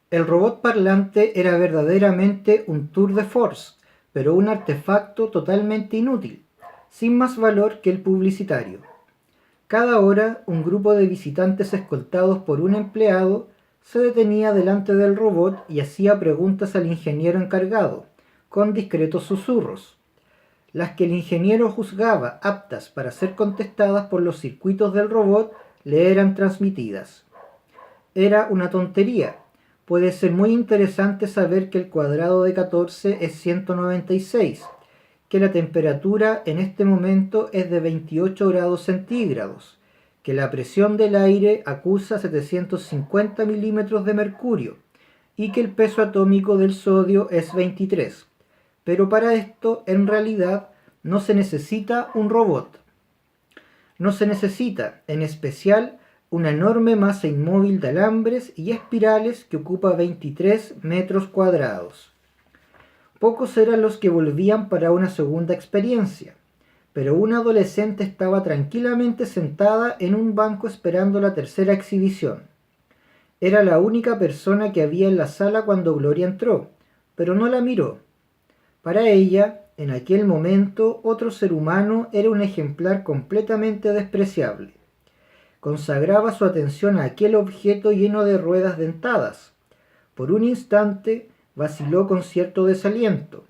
El robot parlante era verdaderamente un tour de force, pero un artefacto totalmente inútil, sin más valor que el publicitario. Cada hora, un grupo de visitantes escoltados por un empleado se detenía delante del robot y hacía preguntas al ingeniero encargado, con discretos susurros. Las que el ingeniero juzgaba aptas para ser contestadas por los circuitos del robot le eran transmitidas. Era una tontería. Puede ser muy interesante saber que el cuadrado de 14 es 196, que la temperatura en este momento es de 28 grados centígrados, que la presión del aire acusa 750 milímetros de mercurio y que el peso atómico del sodio es 23. Pero para esto, en realidad, no se necesita un robot. No se necesita, en especial, una enorme masa inmóvil de alambres y espirales que ocupa 23 metros cuadrados. Pocos eran los que volvían para una segunda experiencia, pero una adolescente estaba tranquilamente sentada en un banco esperando la tercera exhibición. Era la única persona que había en la sala cuando Gloria entró, pero no la miró. Para ella, en aquel momento, otro ser humano era un ejemplar completamente despreciable. Consagraba su atención a aquel objeto lleno de ruedas dentadas. Por un instante vaciló con cierto desaliento.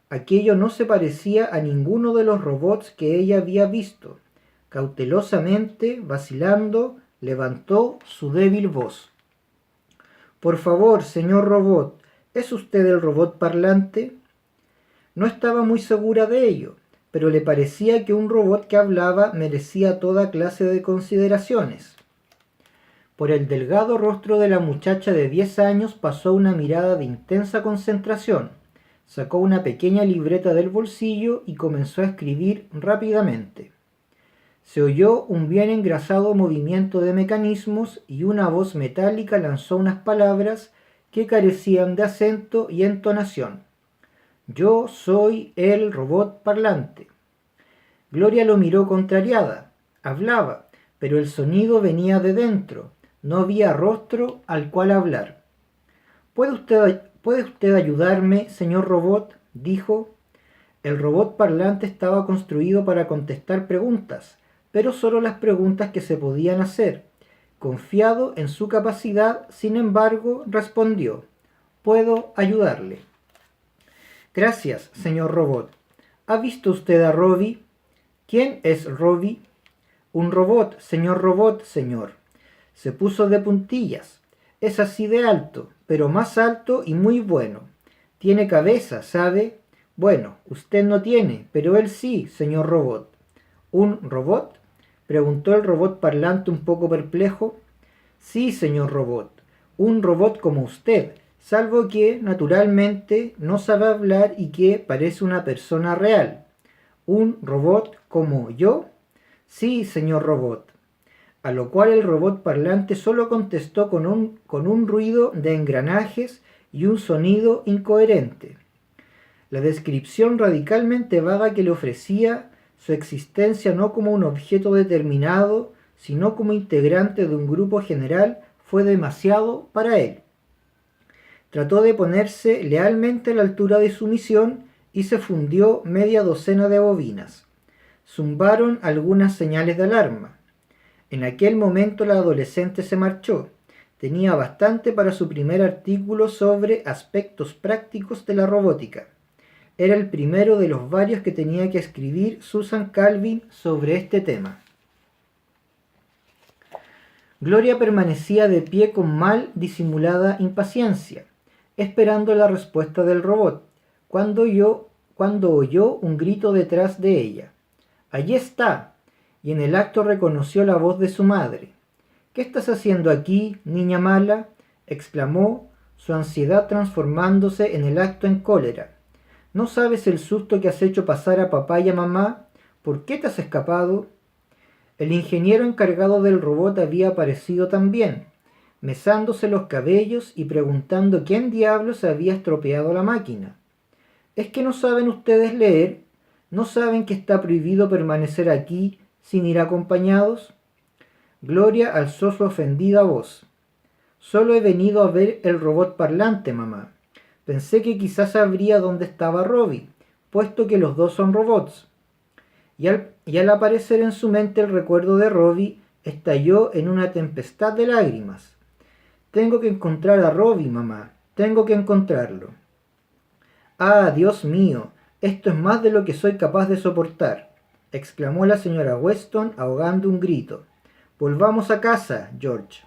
Aquello no se parecía a ninguno de los robots que ella había visto. Cautelosamente, vacilando, levantó su débil voz. «Por favor, señor robot, ¿es usted el robot parlante?» No estaba muy segura de ello, pero le parecía que un robot que hablaba merecía toda clase de consideraciones. Por el delgado rostro de la muchacha de 10 años pasó una mirada de intensa concentración. Sacó una pequeña libreta del bolsillo y comenzó a escribir rápidamente. Se oyó un bien engrasado movimiento de mecanismos y una voz metálica lanzó unas palabras que carecían de acento y entonación. «Yo soy el robot parlante». Gloria lo miró contrariada. Hablaba, pero el sonido venía de dentro. No había rostro al cual hablar. ¿Puede usted ayudarme, señor robot?», dijo. El robot parlante estaba construido para contestar preguntas, pero solo las preguntas que se podían hacer. Confiado en su capacidad, sin embargo, respondió: «Puedo ayudarle». «Gracias, señor robot. ¿Ha visto usted a Robbie?» «¿Quién es Robbie?» «Un robot, señor. Se puso de puntillas. Es así de alto, pero más alto y muy bueno. Tiene cabeza, ¿sabe? Bueno, usted no tiene, pero él sí, señor robot». «¿Un robot?», preguntó el robot parlante un poco perplejo. «Sí, señor robot. Un robot como usted, salvo que, naturalmente, no sabe hablar y que parece una persona real». «¿Un robot como yo?». «Sí, señor robot». A lo cual el robot parlante solo contestó con un ruido de engranajes y un sonido incoherente. La descripción radicalmente vaga que le ofrecía su existencia no como un objeto determinado, sino como integrante de un grupo general, fue demasiado para él. Trató de ponerse lealmente a la altura de su misión y se fundió media docena de bobinas. Zumbaron algunas señales de alarma. En aquel momento la adolescente se marchó. Tenía bastante para su primer artículo sobre aspectos prácticos de la robótica. Era el primero de los varios que tenía que escribir Susan Calvin sobre este tema. Gloria permanecía de pie con mal disimulada impaciencia, esperando la respuesta del robot, cuando oyó un grito detrás de ella. «Allí está», y en el acto reconoció la voz de su madre. «¿Qué estás haciendo aquí, niña mala?», exclamó, su ansiedad transformándose en el acto en cólera. «¿No sabes el susto que has hecho pasar a papá y a mamá? ¿Por qué te has escapado?». El ingeniero encargado del robot había aparecido también, mesándose los cabellos y preguntando quién diablos había estropeado la máquina. «¿Es que no saben ustedes leer? ¿No saben que está prohibido permanecer aquí sin ir acompañados?». Gloria alzó su ofendida voz. Solo he venido a ver el robot parlante, mamá. Pensé que quizás sabría dónde estaba Robbie, puesto que los dos son robots. Y al aparecer en su mente el recuerdo de Robbie, estalló en una tempestad de lágrimas. Tengo que encontrar a Robbie, mamá. Tengo que encontrarlo. Ah, Dios mío, esto es más de lo que soy capaz de soportar, exclamó la señora Weston ahogando un grito. Volvamos a casa, George.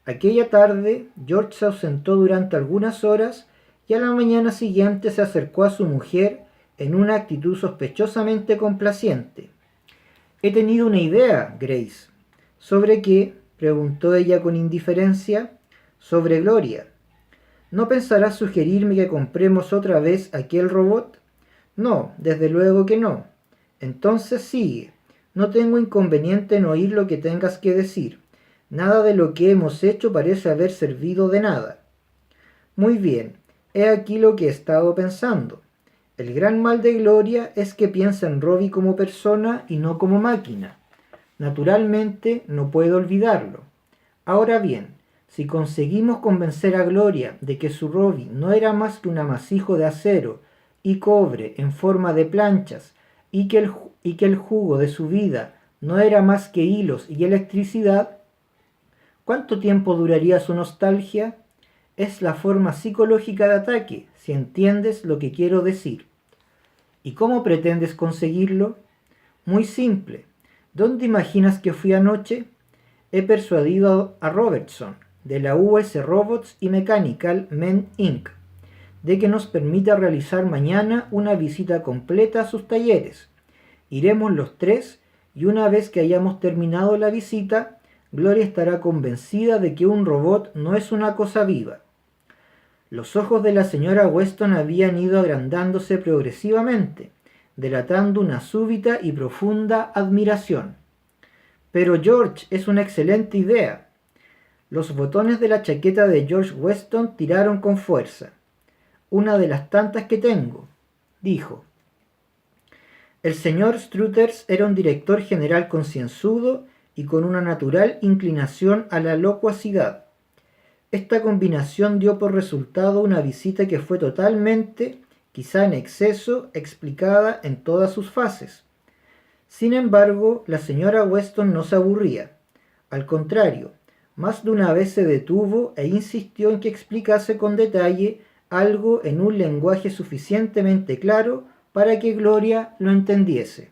Aquella tarde, George se ausentó durante algunas horas y a la mañana siguiente se acercó a su mujer en una actitud sospechosamente complaciente. He tenido una idea, Grace. ¿Sobre qué?, preguntó ella con indiferencia. Sobre Gloria. ¿No pensarás sugerirme que compremos otra vez aquel robot? No, desde luego que no. Entonces sigue. No tengo inconveniente en oír lo que tengas que decir. Nada de lo que hemos hecho parece haber servido de nada. Muy bien, he aquí lo que he estado pensando. El gran mal de Gloria es que piensa en Robbie como persona y no como máquina. Naturalmente, no puedo olvidarlo. Ahora bien, si conseguimos convencer a Gloria de que su Robbie no era más que un amasijo de acero y cobre en forma de planchas y que el jugo de su vida no era más que hilos y electricidad, ¿cuánto tiempo duraría su nostalgia? Es la forma psicológica de ataque, si entiendes lo que quiero decir. ¿Y cómo pretendes conseguirlo? Muy simple. ¿Dónde imaginas que fui anoche? He persuadido a Robertson, de la US Robots y Mechanical Men Inc., de que nos permita realizar mañana una visita completa a sus talleres. Iremos los tres y una vez que hayamos terminado la visita, Gloria estará convencida de que un robot no es una cosa viva. Los ojos de la señora Weston habían ido agrandándose progresivamente, delatando una súbita y profunda admiración. Pero George, es una excelente idea. Los botones de la chaqueta de George Weston tiraron con fuerza. Una de las tantas que tengo, dijo. El señor Struthers era un director general concienzudo y con una natural inclinación a la locuacidad. Esta combinación dio por resultado una visita que fue totalmente, quizá en exceso, explicada en todas sus fases. Sin embargo, la señora Weston no se aburría. Al contrario, más de una vez se detuvo e insistió en que explicase con detalle algo en un lenguaje suficientemente claro para que Gloria lo entendiese.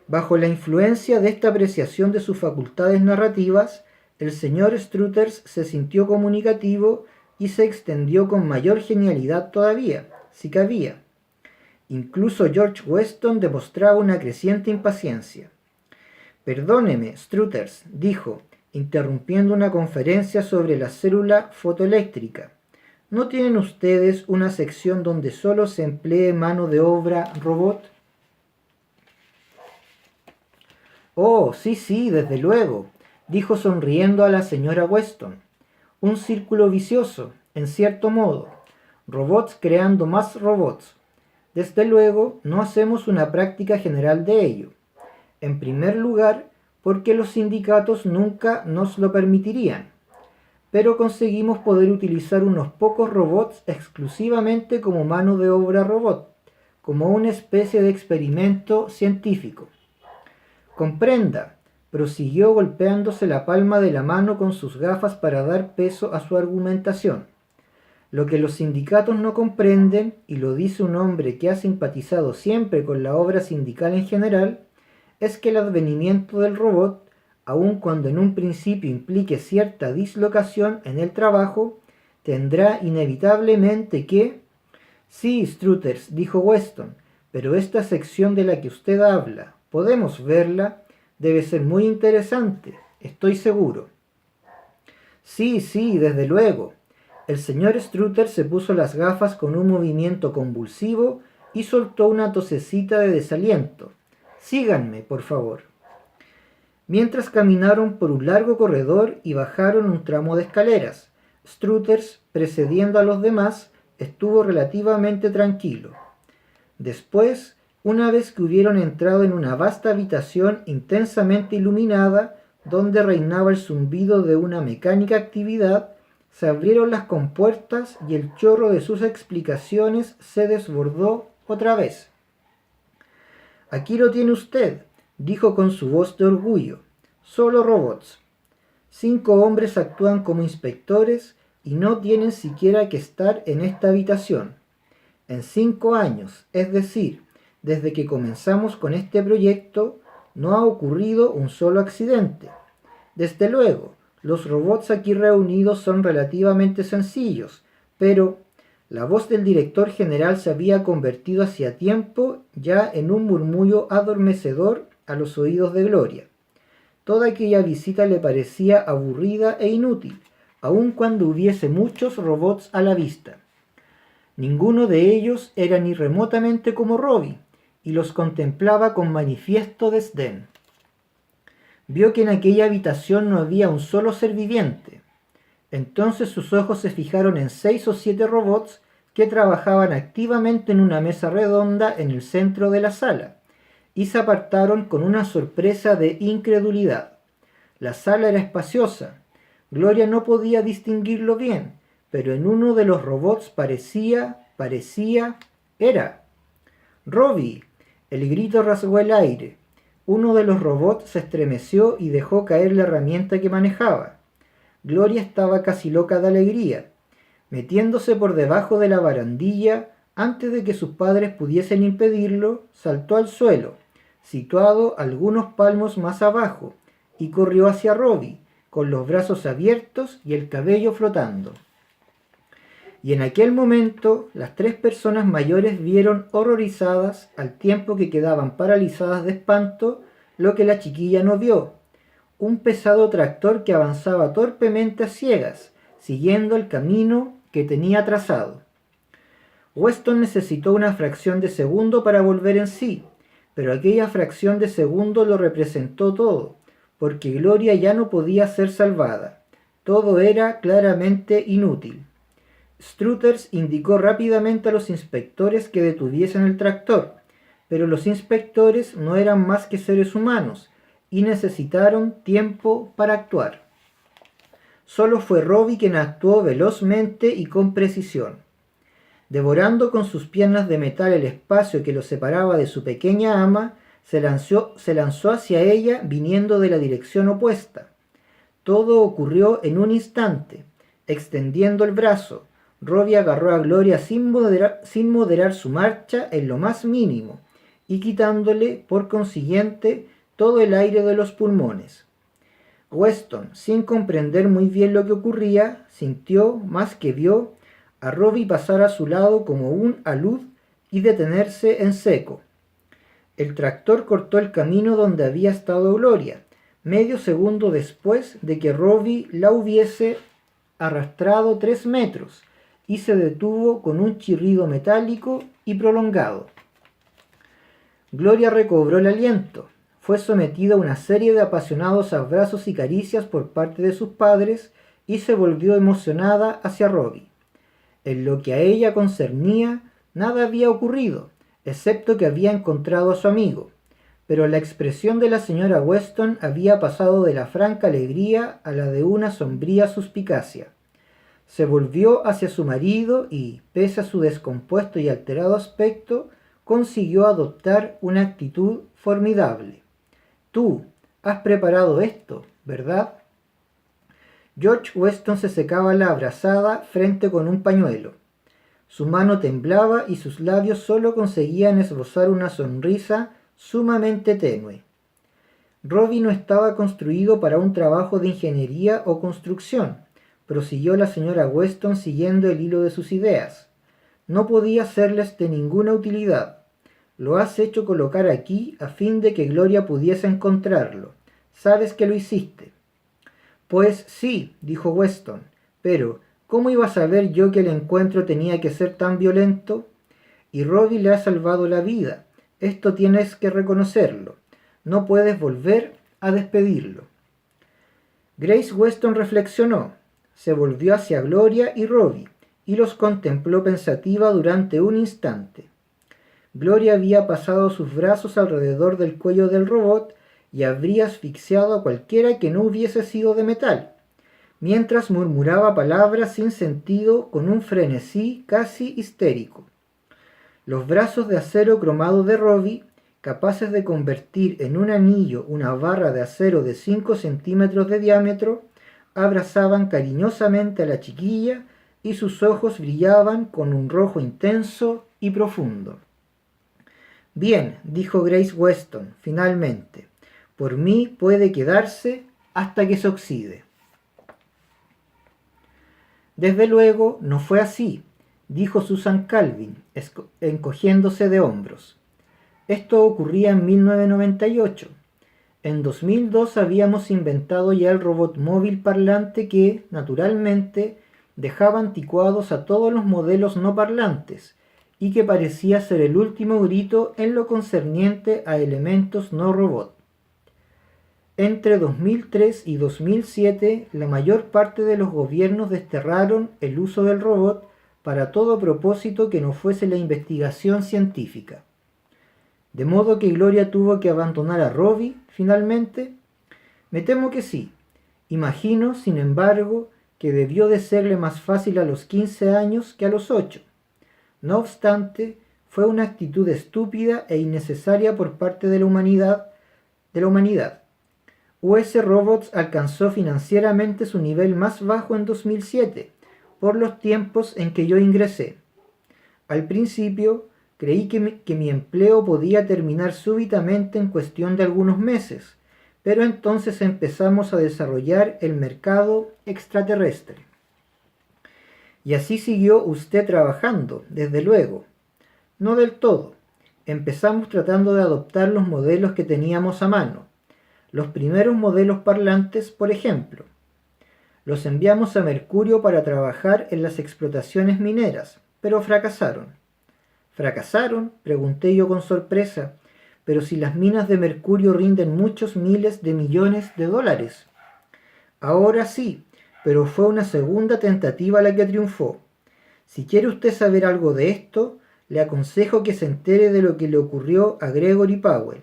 Bajo la influencia de esta apreciación de sus facultades narrativas, el señor Struthers se sintió comunicativo y se extendió con mayor genialidad todavía, si cabía. Incluso George Weston demostraba una creciente impaciencia. Perdóneme, Struthers, dijo, interrumpiendo una conferencia sobre la célula fotoeléctrica. ¿No tienen ustedes una sección donde solo se emplee mano de obra robot? Oh, sí, desde luego, dijo sonriendo a la señora Weston. Un círculo vicioso, en cierto modo. Robots creando más robots. Desde luego, no hacemos una práctica general de ello. En primer lugar, porque los sindicatos nunca nos lo permitirían. Pero conseguimos poder utilizar unos pocos robots exclusivamente como mano de obra robot, como una especie de experimento científico. Comprenda, prosiguió golpeándose la palma de la mano con sus gafas para dar peso a su argumentación. Lo que los sindicatos no comprenden, y lo dice un hombre que ha simpatizado siempre con la obra sindical en general, es que el advenimiento del robot, aun cuando en un principio implique cierta dislocación en el trabajo, tendrá inevitablemente que... Sí, Struthers, dijo Weston, pero esta sección de la que usted habla, ¿podemos verla? Debe ser muy interesante, estoy seguro. Sí, desde luego. El señor Struthers se puso las gafas con un movimiento convulsivo y soltó una tosecita de desaliento. Síganme, por favor. Mientras caminaron por un largo corredor y bajaron un tramo de escaleras, Struthers, precediendo a los demás, estuvo relativamente tranquilo. Después, una vez que hubieron entrado en una vasta habitación intensamente iluminada, donde reinaba el zumbido de una mecánica actividad, se abrieron las compuertas y el chorro de sus explicaciones se desbordó otra vez. «Aquí lo tiene usted», dijo con su voz de orgullo. «Solo robots. 5 hombres actúan como inspectores y no tienen siquiera que estar en esta habitación. En 5 años, es decir, desde que comenzamos con este proyecto, no ha ocurrido un solo accidente. Desde luego, los robots aquí reunidos son relativamente sencillos, pero la voz del director general se había convertido hacía tiempo ya en un murmullo adormecedor a los oídos de Gloria. Toda aquella visita le parecía aburrida e inútil, aun cuando hubiese muchos robots a la vista. Ninguno de ellos era ni remotamente como Robbie, y los contemplaba con manifiesto desdén. Vio que en aquella habitación no había un solo ser viviente. Entonces sus ojos se fijaron en 6 o 7 robots que trabajaban activamente en una mesa redonda en el centro de la sala, y se apartaron con una sorpresa de incredulidad. La sala era espaciosa. Gloria no podía distinguirlo bien, pero en uno de los robots era Robbie. El grito rasgó el aire. Uno de los robots se estremeció y dejó caer la herramienta que manejaba. Gloria estaba casi loca de alegría. Metiéndose por debajo de la barandilla, antes de que sus padres pudiesen impedirlo, saltó al suelo, situado algunos palmos más abajo, y corrió hacia Robbie, con los brazos abiertos y el cabello flotando. Y en aquel momento las 3 personas mayores vieron horrorizadas, al tiempo que quedaban paralizadas de espanto, lo que la chiquilla no vio: un pesado tractor que avanzaba torpemente a ciegas, siguiendo el camino que tenía trazado. Weston necesitó una fracción de segundo para volver en sí, pero aquella fracción de segundo lo representó todo, porque Gloria ya no podía ser salvada. Todo era claramente inútil. Struthers indicó rápidamente a los inspectores que detuviesen el tractor, pero los inspectores no eran más que seres humanos y necesitaron tiempo para actuar. Solo fue Robbie quien actuó velozmente y con precisión. Devorando con sus piernas de metal el espacio que lo separaba de su pequeña ama, se lanzó hacia ella viniendo de la dirección opuesta. Todo ocurrió en un instante. Extendiendo el brazo, Robbie agarró a Gloria sin moderar su marcha en lo más mínimo, y quitándole, por consiguiente, todo el aire de los pulmones. Weston, sin comprender muy bien lo que ocurría, sintió, más que vio, a Robbie pasar a su lado como un alud y detenerse en seco. El tractor cortó el camino donde había estado Gloria, medio segundo después de que Robbie la hubiese arrastrado 3 metros, y se detuvo con un chirrido metálico y prolongado. Gloria recobró el aliento. Fue sometida a una serie de apasionados abrazos y caricias por parte de sus padres y se volvió emocionada hacia Robbie. En lo que a ella concernía, nada había ocurrido, excepto que había encontrado a su amigo, pero la expresión de la señora Weston había pasado de la franca alegría a la de una sombría suspicacia. Se volvió hacia su marido y, pese a su descompuesto y alterado aspecto, consiguió adoptar una actitud formidable. «Tú has preparado esto, ¿verdad?». George Weston se secaba la abrasada frente con un pañuelo. Su mano temblaba y sus labios solo conseguían esbozar una sonrisa sumamente tenue. Robbie no estaba construido para un trabajo de ingeniería o construcción, prosiguió la señora Weston siguiendo el hilo de sus ideas. No podía serles de ninguna utilidad. Lo has hecho colocar aquí a fin de que Gloria pudiese encontrarlo. Sabes que lo hiciste. Pues sí, dijo Weston, pero ¿cómo iba a saber yo que el encuentro tenía que ser tan violento? Y Robbie le ha salvado la vida. Esto tienes que reconocerlo. No puedes volver a despedirlo. Grace Weston reflexionó. Se volvió hacia Gloria y Robbie y los contempló pensativa durante un instante. Gloria había pasado sus brazos alrededor del cuello del robot y habría asfixiado a cualquiera que no hubiese sido de metal, mientras murmuraba palabras sin sentido con un frenesí casi histérico. Los brazos de acero cromado de Robbie, capaces de convertir en un anillo una barra de acero de 5 centímetros de diámetro, abrazaban cariñosamente a la chiquilla y sus ojos brillaban con un rojo intenso y profundo. Bien, dijo Grace Weston, finalmente, por mí puede quedarse hasta que se oxide. Desde luego no fue así, dijo Susan Calvin, encogiéndose de hombros. Esto ocurría en 1998. En 2002 habíamos inventado ya el robot móvil parlante que, naturalmente, dejaba anticuados a todos los modelos no parlantes y que parecía ser el último grito en lo concerniente a elementos no robot. Entre 2003 y 2007, la mayor parte de los gobiernos desterraron el uso del robot para todo propósito que no fuese la investigación científica. ¿De modo que Gloria tuvo que abandonar a Robbie, finalmente? Me temo que sí. Imagino, sin embargo, que debió de serle más fácil a los 15 años que a los 8. No obstante, fue una actitud estúpida e innecesaria por parte de la humanidad. US Robots alcanzó financieramente su nivel más bajo en 2007, por los tiempos en que yo ingresé. Al principio, creí que mi empleo podía terminar súbitamente en cuestión de algunos meses, pero entonces empezamos a desarrollar el mercado extraterrestre. Y así siguió usted trabajando, desde luego. No del todo. Empezamos tratando de adoptar los modelos que teníamos a mano. Los primeros modelos parlantes, por ejemplo. Los enviamos a Mercurio para trabajar en las explotaciones mineras, pero fracasaron. ¿Fracasaron?, pregunté yo con sorpresa, pero si las minas de Mercurio rinden muchos miles de millones de dólares. Ahora sí, pero fue una segunda tentativa la que triunfó. Si quiere usted saber algo de esto, le aconsejo que se entere de lo que le ocurrió a Gregory Powell.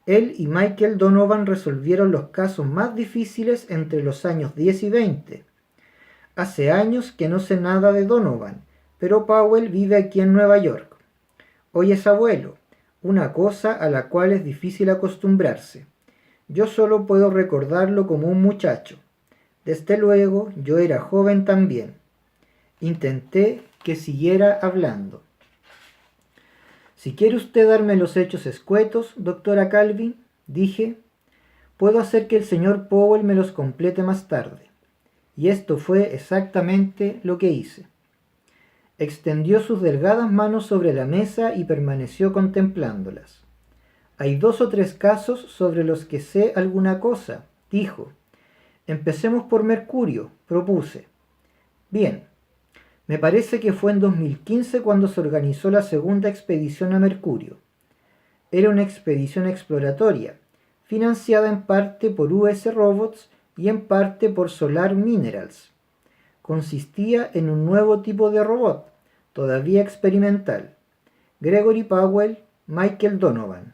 Él y Michael Donovan resolvieron los casos más difíciles entre los años 10 y 20. Hace años que no sé nada de Donovan, pero Powell vive aquí en Nueva York. Hoy es abuelo, una cosa a la cual es difícil acostumbrarse. Yo solo puedo recordarlo como un muchacho. Desde luego, yo era joven también. Intenté que siguiera hablando. Si quiere usted darme los hechos escuetos, doctora Calvin, dije, puedo hacer que el señor Powell me los complete más tarde. Y esto fue exactamente lo que hice. Extendió sus delgadas manos sobre la mesa y permaneció contemplándolas. Hay 2 o 3 casos sobre los que sé alguna cosa, dijo. Empecemos por Mercurio, propuse. Bien. Me parece que fue en 2015 cuando se organizó la segunda expedición a Mercurio. Era una expedición exploratoria, financiada en parte por US Robots y en parte por Solar Minerals. Consistía en un nuevo tipo de robot, todavía experimental. Gregory Powell, Michael Donovan.